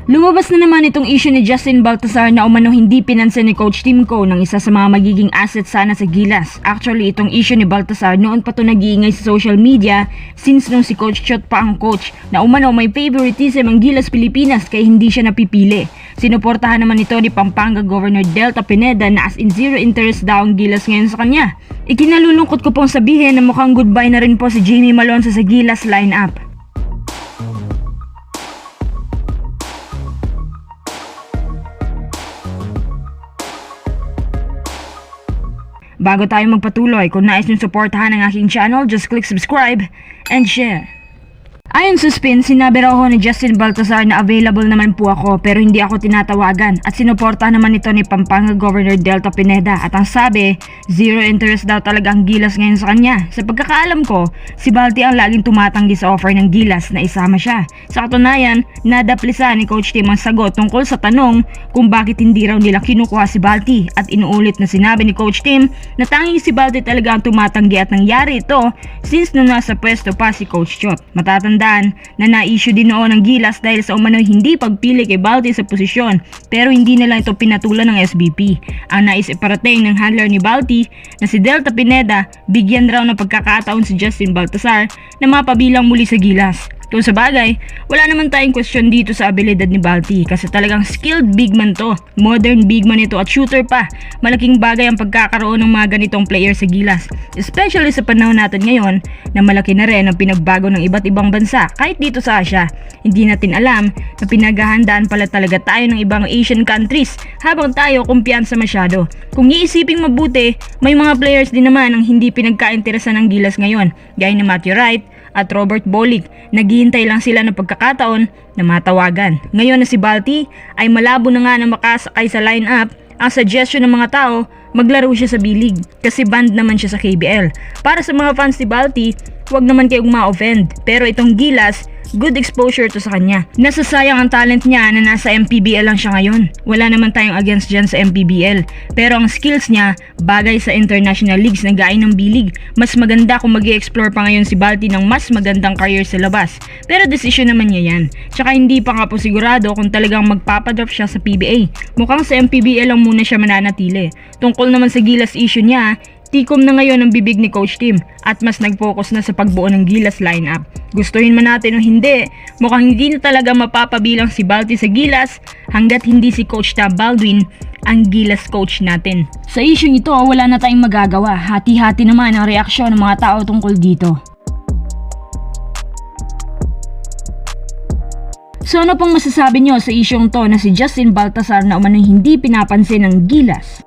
Lumabas na naman itong issue ni Justin Baltazar na umano hindi pinansin ni Coach Timko ng isa sa mga magiging asset sana sa Gilas. Actually, itong issue ni Baltazar noon pa ito nag-iingay sa social media since nung si Coach Chot pa ang coach na umano may favoritism ang Gilas Pilipinas kaya hindi siya napipili. Sinuportahan naman ito ni Pampanga Governor Delta Pineda na as in zero interest daw ang Gilas ngayon sa kanya. Ikinalulungkot ko pong sabihin na mukhang goodbye na rin po si Jamie Malonzo sa Gilas lineup. Bago tayo magpatuloy, kung nais nyo suportahan ang aking channel, just click subscribe and share. Ayon sa spin, sinabi raw ni Justin Baltazar na available naman po ako pero hindi ako tinatawagan at sinuporta naman ito ni Pampanga Governor Delta Pineda at ang sabi, zero interest daw talaga ang Gilas ngayon sa kanya. Sa pagkakaalam ko, si Balti ang laging tumatanggi sa offer ng Gilas na isama siya. Sa katunayan, nadaplisa ni Coach Tim ang sagot tungkol sa tanong kung bakit hindi raw nila kinukuha si Balti at inuulit na sinabi ni Coach Tim na tanging si Balti talaga ang tumatanggi at nangyari ito since nung nasa pwesto pa si Coach Chot. Matatanda na na-issue din noon ng Gilas dahil sa umano'y hindi pagpili kay Balti sa posisyon pero hindi nila ito pinatulan ng SBP. Ang nais iparating ng handler ni Balti na si Delta Pineda bigyan raw ng pagkakataon si Justin Baltazar na mapabilang muli sa Gilas. Kung sa bagay, wala naman tayong question dito sa abilidad ni Balti kasi talagang skilled big man to. Modern big man ito at shooter pa. Malaking bagay ang pagkakaroon ng mga ganitong player sa Gilas. Especially sa panahon natin ngayon na malaki na rin ang pinagbago ng iba't ibang bansa kahit dito sa Asia. Hindi natin alam na pinaghahandaan pala talaga tayo ng ibang Asian countries habang tayo kumpiyansa masyado. Kung iisiping mabuti, may mga players din naman ang hindi pinagkainteresan ng Gilas ngayon gaya ni Matthew Wright at Robert Bolick. Naghihintay lang sila ng pagkakataon na matawagan. Ngayon na si Balti ay malabo na nga na makasakay sa lineup, ang suggestion ng mga tao, maglaro siya sa B-League kasi banned naman siya sa KBL. Para sa mga fans ni Balti, huwag naman kayong ma-offend pero itong Gilas, good exposure to sa kanya. Nasasayang ang talent niya na nasa MPBL lang siya ngayon. Wala naman tayong against dyan sa MPBL. Pero ang skills niya, bagay sa international leagues na gaya ng B-League. Mas maganda kung mag-i-explore pa ngayon si Balti ng mas magandang career sa labas. Pero decision naman niya yan. Tsaka hindi pa nga po sigurado kung talagang magpapadrop siya sa PBA. Mukhang sa MPBL lang muna siya mananatili. Tungkol naman sa Gilas issue niya, tikom na ngayon ang bibig ni Coach Tim at mas nag-focus na sa pagbuo ng Gilas lineup. Gustuhin man natin o hindi, mukhang hindi na talaga mapapabilang si Balti sa Gilas hanggat hindi si Coach Tab Baldwin ang Gilas coach natin. Sa issue ito, wala na tayong magagawa. Hati-hati naman ang reaksyon ng mga tao tungkol dito. So ano pong masasabi nyo sa isyong to na si Justin Baltazar na umano'y hindi pinapansin ng Gilas?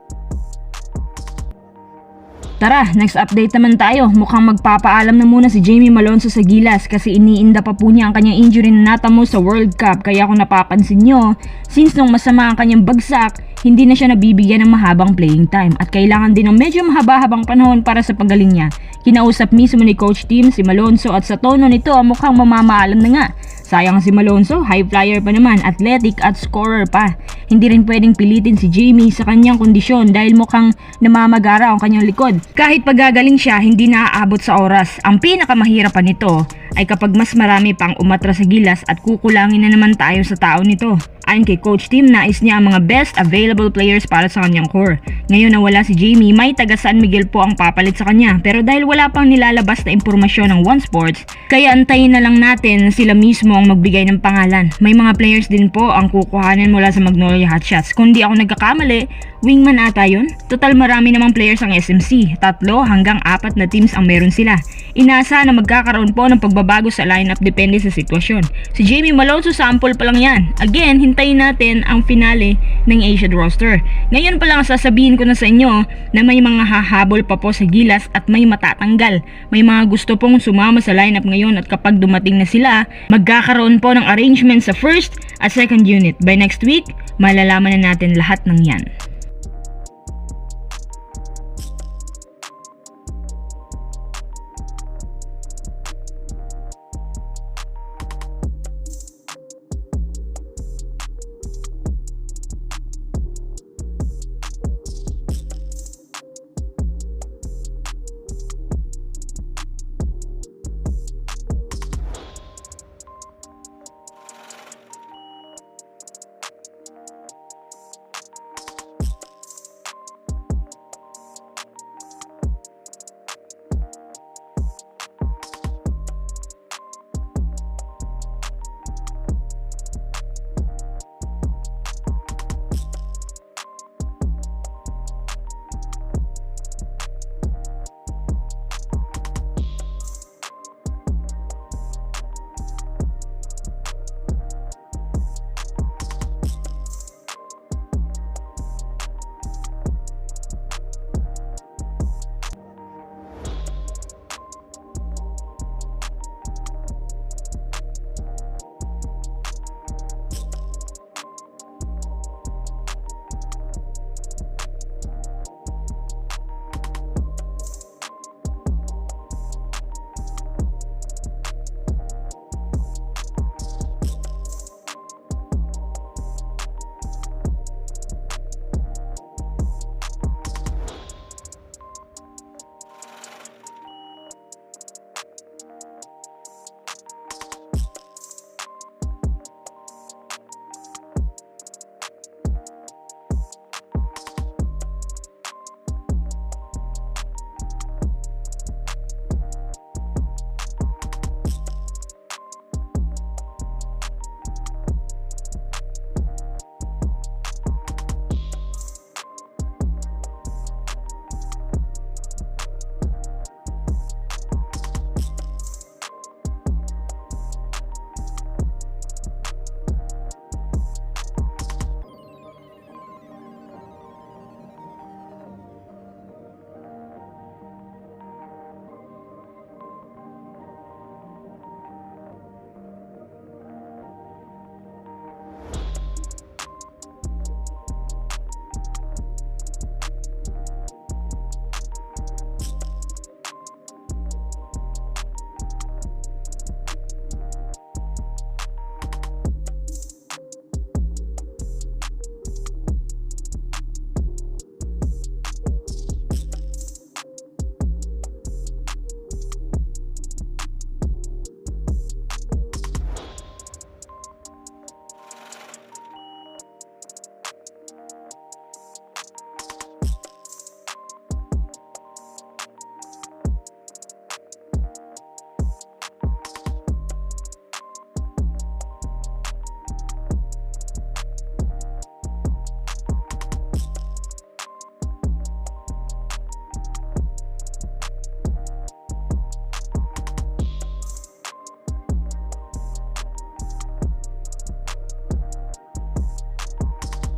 Tara, next update naman tayo. Mukhang magpapaalam na muna si Jamie Malonzo sa Gilas kasi iniinda pa po niya ang kanyang injury na natamo sa World Cup. Kaya kung napapansin nyo, since nung masama ang kanyang bagsak, hindi na siya nabibigyan ng mahabang playing time at kailangan din ng medyo mahaba-habang panahon para sa pagaling niya. Kinausap mismo ni Coach Tim si Malonzo at sa tono nito mukhang mamamaalam na nga. Sayang si Malonzo, high flyer pa naman, athletic at scorer pa. Hindi rin pwedeng pilitin si Jamie sa kanyang kondisyon dahil mukhang namamagara ang kanyang likod. Kahit pagagaling siya, hindi naaabot sa oras. Ang pinakamahirap pa nito ay kapag mas marami pang umatras sa Gilas at kukulangin na naman tayo sa tao nito. Ayon kay Coach Tim, nais niya ang mga best available players para sa kanyang core. Ngayon na wala si Jamie, may taga San Miguel po ang papalit sa kanya. Pero dahil wala pang nilalabas na impormasyon ng One Sports, kaya antayin na lang natin sila mismo ang magbigay ng pangalan. May mga players din po ang kukuhanin mula sa Magnolia Hotshots. Kung di ako nagkakamali, wingman ata yun. Total marami namang players ang SMC. 3 hanggang 4 na teams ang meron sila. Inasa na magkakaroon po ng pagbabago sa lineup depende sa sitwasyon. Si Jamie Malonzo sample pa lang yan. Again, hintayin natin ang finale ng Asian roster. Ngayon pa lang sasabihin ko na sa inyo na may mga hahabol pa po sa Gilas at may matatanggal. May mga gusto pong sumama sa lineup ngayon at kapag dumating na sila, magkakaroon po ng arrangement sa first at second unit. By next week, malalaman na natin lahat ng yan.